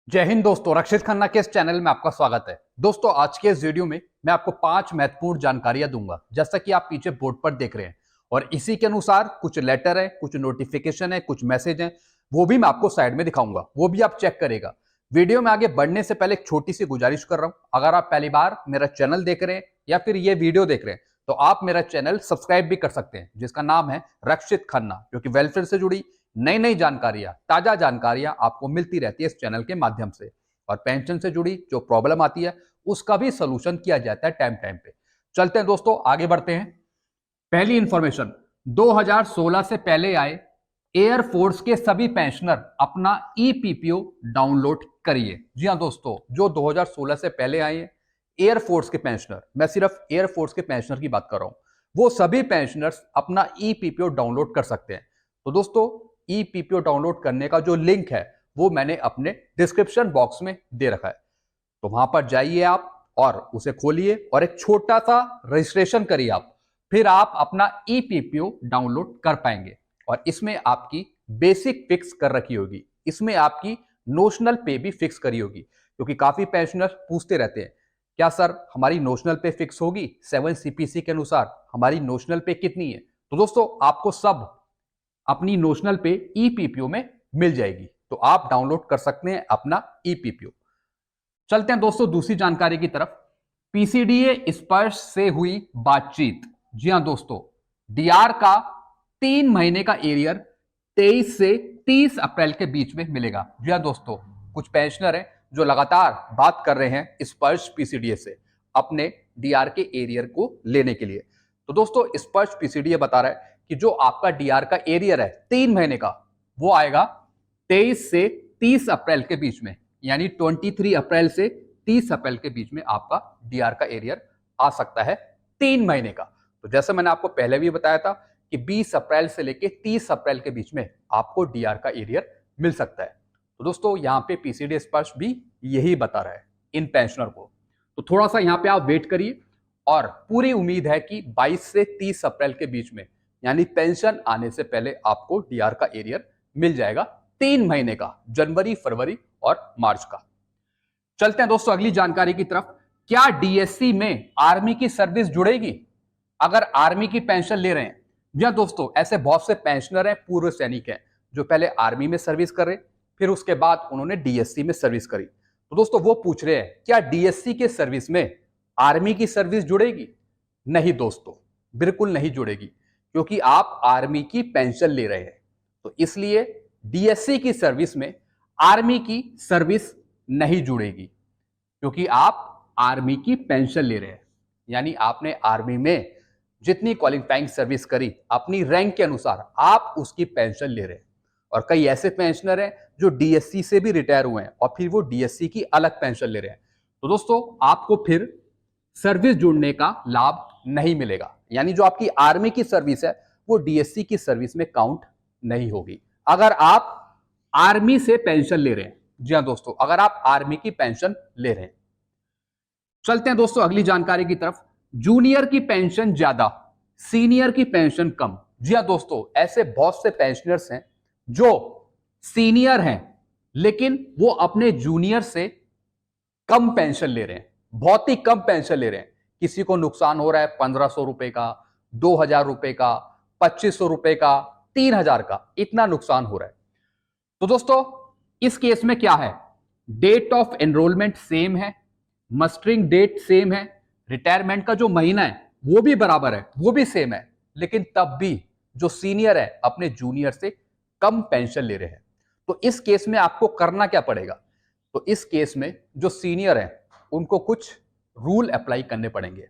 जय हिंद दोस्तों, रक्षित खन्ना के इस चैनल में आपका स्वागत है। दोस्तों, आज के इस वीडियो में मैं आपको 5 महत्वपूर्ण जानकारियां दूंगा, जैसा कि आप पीछे बोर्ड पर देख रहे हैं। और इसी के अनुसार कुछ लेटर है, कुछ नोटिफिकेशन है, कुछ मैसेज है, वो भी मैं आपको साइड में दिखाऊंगा, वो भी आप चेक करेगा। वीडियो में आगे बढ़ने से पहले एक छोटी सी गुजारिश कर रहा हूं, अगर आप पहली बार मेरा चैनल देख रहे हैं या फिर ये वीडियो देख रहे हैं तो आप मेरा चैनल सब्सक्राइब भी कर सकते हैं, जिसका नाम है रक्षित खन्ना, जो कि वेलफेयर से जुड़ी नई नई जानकारियां, ताजा जानकारियां आपको मिलती रहती है इस चैनल के माध्यम से। और पेंशन से जुड़ी जो प्रॉब्लम आती है उसका भी सोल्यूशन किया जाता है टाइम टाइम पे। चलते हैं दोस्तों, आगे बढ़ते हैं। पहली इंफॉर्मेशन, 2016 से पहले आए एयरफोर्स के सभी पेंशनर अपना ईपीपीओ डाउनलोड करिए। जी हां दोस्तों, जो 2016 से पहले आए हैं एयरफोर्स के पेंशनर, मैं सिर्फ एयरफोर्स के पेंशनर की बात कर रहा हूं, वो सभी पेंशनर्स अपना ईपीपीओ डाउनलोड कर सकते हैं। तो दोस्तों, ईपीपीओ डाउनलोड करने का जो लिंक है वो मैंने अपने डिस्क्रिप्शन बॉक्स में दे रखा है। तो वहां पर जाइए आप और उसे खोलिए और एक छोटा सा रजिस्ट्रेशन करिए आप, फिर आप अपना ईपीपीओ डाउनलोड कर पाएंगे। और इसमें आपकी बेसिक फिक्स कर रखी होगी, इसमें आपकी नोशनल पे भी फिक्स करी होगी, क्योंकि काफी पेंशनर पूछते रहते हैं क्या सर हमारी नोशनल पे फिक्स होगी, 7 सीपीसी के अनुसार हमारी नोशनल पे कितनी है। तो दोस्तों, आपको सब अपनी नोशनल पे ईपीपीओ में मिल जाएगी, तो आप डाउनलोड कर सकते हैं अपना ईपीपीओ। चलते हैं दोस्तों दूसरी जानकारी की तरफ। पीसीडीए स्पर्श से हुई बातचीत। जी हां दोस्तों, डीआर का 3 महीने का एरियर 23 से 30 अप्रैल के बीच में मिलेगा। जी हां दोस्तों, कुछ पेंशनर हैं जो लगातार बात कर रहे हैं स्पर्श पीसीडीए से अपने डीआर के एरियर को लेने के लिए। तो दोस्तों, स्पर्श पीसीडीए बता रहा है कि जो आपका डीआर का एरियर है 3 महीने का, वो आएगा 23 से 30 अप्रैल के बीच में, यानी 23 अप्रैल से 30 अप्रैल के बीच में आपका डीआर का एरियर आ सकता है 3 महीने का। तो जैसे मैंने आपको पहले भी बताया था कि 20 अप्रैल से लेके 30 अप्रैल के बीच में आपको डीआर का एरियर मिल सकता है। तो दोस्तों, यहाँ पे पीसीडी स्पर्श भी यही बता रहा है इन पेंशनर को। तो थोड़ा सा यहाँ पे आप वेट करिए और पूरी उम्मीद है कि 22 से 30 अप्रैल के बीच में, यानी पेंशन आने से पहले आपको डीआर का एरियर मिल जाएगा 3 महीने का, जनवरी, फरवरी और मार्च का। चलते हैं दोस्तों अगली जानकारी की तरफ। क्या डीएससी में आर्मी की सर्विस जुड़ेगी अगर आर्मी की पेंशन ले रहे हैं? जी दोस्तों, ऐसे बहुत से पेंशनर हैं, पूर्व सैनिक हैं, जो पहले आर्मी में सर्विस कर रहे, फिर उसके बाद उन्होंने डीएससी में सर्विस करी। तो दोस्तों, वो पूछ रहे हैं क्या डीएससी के सर्विस में आर्मी की सर्विस जुड़ेगी? नहीं दोस्तों, बिल्कुल नहीं जुड़ेगी, क्योंकि आप आर्मी की पेंशन ले रहे हैं। तो इसलिए डीएससी की सर्विस में आर्मी की सर्विस नहीं जुड़ेगी, क्योंकि आप आर्मी की पेंशन ले रहे हैं। यानी आपने आर्मी में जितनी क्वालिफाइंग सर्विस करी अपनी रैंक के अनुसार, आप उसकी पेंशन ले रहे हैं। और कई ऐसे पेंशनर हैं जो डीएससी से भी रिटायर हुए हैं और फिर वो डीएससी की अलग पेंशन ले रहे हैं। तो दोस्तों, आपको फिर सर्विस जुड़ने का लाभ नहीं मिलेगा, यानी जो आपकी आर्मी की सर्विस है वो डीएससी की सर्विस में काउंट नहीं होगी अगर आप आर्मी से पेंशन ले रहे हैं। जी हां दोस्तों, अगर आप आर्मी की पेंशन ले रहे हैं। चलते हैं दोस्तों अगली जानकारी की तरफ। जूनियर की पेंशन ज्यादा, सीनियर की पेंशन कम। जी हां दोस्तों, ऐसे बहुत से पेंशनर्स हैं जो सीनियर हैं लेकिन वो अपने जूनियर से कम पेंशन ले रहे हैं, बहुत ही कम पेंशन ले रहे हैं। किसी को नुकसान हो रहा है 1500 रुपए का, 2000 रुपए का, 2500 रुपए का, 3000 का, इतना नुकसान हो रहा है। तो दोस्तों, इस केस में क्या है, डेट ऑफ एनरोलमेंट सेम है, मस्टरिंग डेट सेम है, रिटायरमेंट का जो महीना है वो भी बराबर है, वो भी सेम है, लेकिन तब भी जो सीनियर है अपने जूनियर से कम पेंशन ले रहे हैं। तो इस केस में आपको करना क्या पड़ेगा? तो इस केस में जो सीनियर है उनको कुछ रूल अप्लाई करने पड़ेंगे।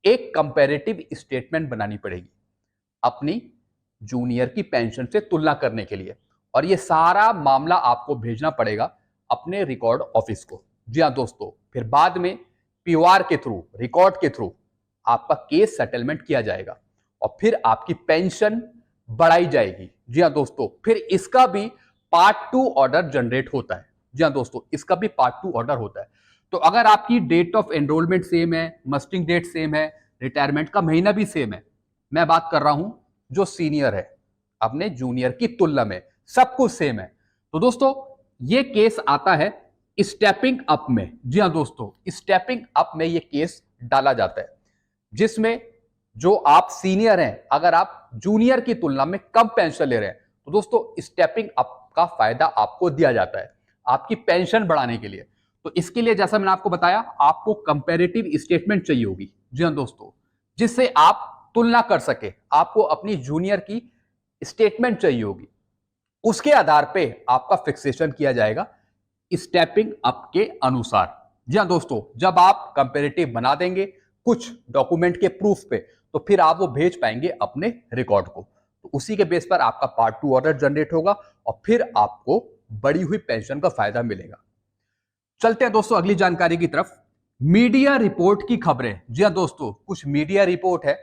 एक कंपैरेटिव स्टेटमेंट बनानी पड़ेगी अपनी जूनियर की पेंशन से तुलना करने के लिए, और ये सारा मामला आपको भेजना पड़ेगा अपने रिकॉर्ड ऑफिस को। जी हाँ दोस्तों, फिर बाद में पीओआर के थ्रू, रिकॉर्ड के थ्रू आपका केस सेटलमेंट किया जाएगा और फिर आपकी पेंशन बढ़ाई जाएगी। जी हाँ दोस्तों, फिर इसका भी पार्ट 2 ऑर्डर जनरेट होता है। जी हाँ दोस्तों, इसका भी पार्ट 2 ऑर्डर होता है। तो अगर आपकी डेट ऑफ एनरोलमेंट सेम है, मस्टिंग डेट सेम है, रिटायरमेंट का महीना भी सेम है, मैं बात कर रहा हूं जो सीनियर है अपने जूनियर की तुलना में, सब कुछ सेम है, तो दोस्तों ये केस आता है स्टेपिंग अप में, जी हाँ दोस्तों, स्टेपिंग अप में ये केस डाला जाता है जिसमें जो आप सीनियर हैं, अगर आप जूनियर की तुलना में कम पेंशन ले रहे हैं तो दोस्तों स्टेपिंग अप का फायदा आपको दिया जाता है आपकी पेंशन बढ़ाने के लिए। तो इसके लिए जैसा मैंने आपको बताया, आपको कंपैरेटिव स्टेटमेंट चाहिए होगी, जी हाँ दोस्तों, जिससे आप तुलना कर सके। आपको अपनी जूनियर की स्टेटमेंट चाहिए होगी, उसके आधार पे आपका फिक्सेशन किया जाएगा स्टेपिंग अप के अनुसार। जी हाँ दोस्तों, जब आप कंपैरेटिव बना देंगे कुछ डॉक्यूमेंट के प्रूफ पे, तो फिर आप वो भेज पाएंगे अपने रिकॉर्ड को। तो उसी के बेस पर आपका पार्ट 2 ऑर्डर जनरेट होगा और फिर आपको बढ़ी हुई पेंशन का फायदा मिलेगा। चलते हैं दोस्तों अगली जानकारी की तरफ। मीडिया रिपोर्ट की खबरें। जी हाँ दोस्तों, कुछ मीडिया रिपोर्ट है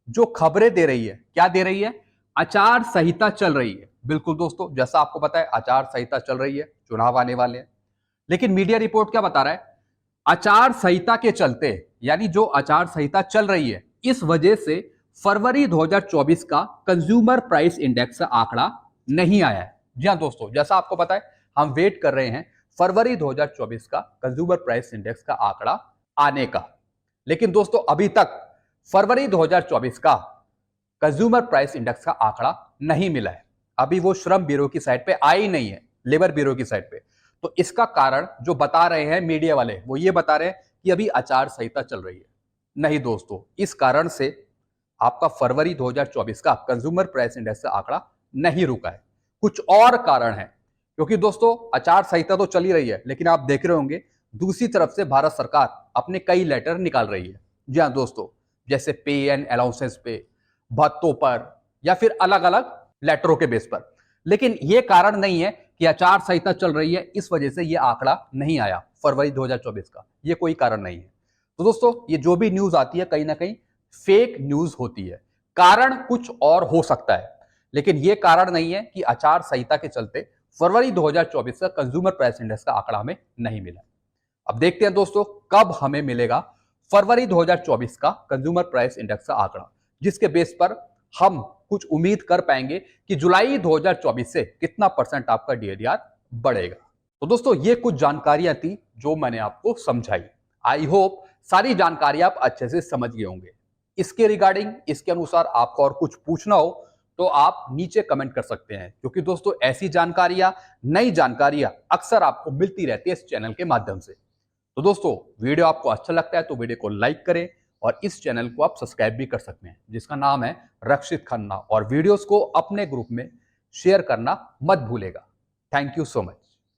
जो खबरें दे रही है। क्या दे रही है? आचार संहिता चल रही है। बिल्कुल दोस्तों, जैसा आपको पता है आचार संहिता चल रही है, चुनाव आने वाले हैं। लेकिन मीडिया रिपोर्ट क्या बता रहा है? आचार संहिता के चलते, यानी जो आचार संहिता चल रही है, इस वजह से फरवरी 2024 का कंज्यूमर प्राइस इंडेक्स का आंकड़ा नहीं आया है। जी हाँ दोस्तों, जैसा आपको पता है हम वेट कर रहे हैं फरवरी 2024 का कंज्यूमर प्राइस इंडेक्स का आंकड़ा आने का। लेकिन दोस्तों अभी तक फरवरी 2024 का कंज्यूमर प्राइस इंडेक्स का आंकड़ा नहीं मिला है। अभी वो श्रम ब्यूरो की साइट पे आई नहीं है, लेबर ब्यूरो की साइट पे। तो इसका कारण जो बता रहे हैं मीडिया वाले, वो ये बता रहे हैं कि अभी आचार संहिता चल रही है। नहीं दोस्तों, इस कारण से आपका फरवरी 2024 का कंज्यूमर प्राइस इंडेक्स का आंकड़ा नहीं रुका है। कुछ और कारण है, क्योंकि दोस्तों आचार संहिता तो चल ही रही है, लेकिन आप देख रहे होंगे दूसरी तरफ से भारत सरकार अपने कई लेटर निकाल रही है। जी हाँ दोस्तों, जैसे पे एंड अलाउंसेस पे, भत्तों पर, या फिर अलग अलग लेटरों के बेस पर। लेकिन यह कारण नहीं है कि आचार संहिता चल रही है इस वजह से यह आंकड़ा नहीं आया फरवरी 2024 का। यह कोई कारण नहीं है। तो दोस्तों ये जो भी न्यूज आती है कहीं ना कहीं फेक न्यूज होती है। कारण कुछ और हो सकता है, लेकिन यह कारण नहीं है कि आचार संहिता के चलते फरवरी 2024 का कंज्यूमर प्राइस इंडेक्स का आंकड़ा हमें नहीं मिला। अब देखते हैं दोस्तों कब हमें मिलेगा फरवरी 2024 का कंज्यूमर प्राइस इंडेक्स का आंकड़ा, जिसके बेस पर हम कुछ उम्मीद कर पाएंगे कि जुलाई 2024 से कितना परसेंट आपका डीएडीआर बढ़ेगा। तो दोस्तों ये कुछ जानकारियां थी जो मैंने आपको समझाई। आई होप सारी जानकारी आप अच्छे से समझ गए होंगे। इसके रिगार्डिंग, इसके अनुसार आपको और कुछ पूछना हो तो आप नीचे कमेंट कर सकते हैं, क्योंकि दोस्तों ऐसी जानकारियां, नई जानकारियां अक्सर आपको मिलती रहती है इस चैनल के माध्यम से। तो दोस्तों वीडियो आपको अच्छा लगता है तो वीडियो को लाइक करें और इस चैनल को आप सब्सक्राइब भी कर सकते हैं, जिसका नाम है रक्षित खन्ना, और वीडियोस को अपने ग्रुप में शेयर करना मत भूलेगा। Thank you so much.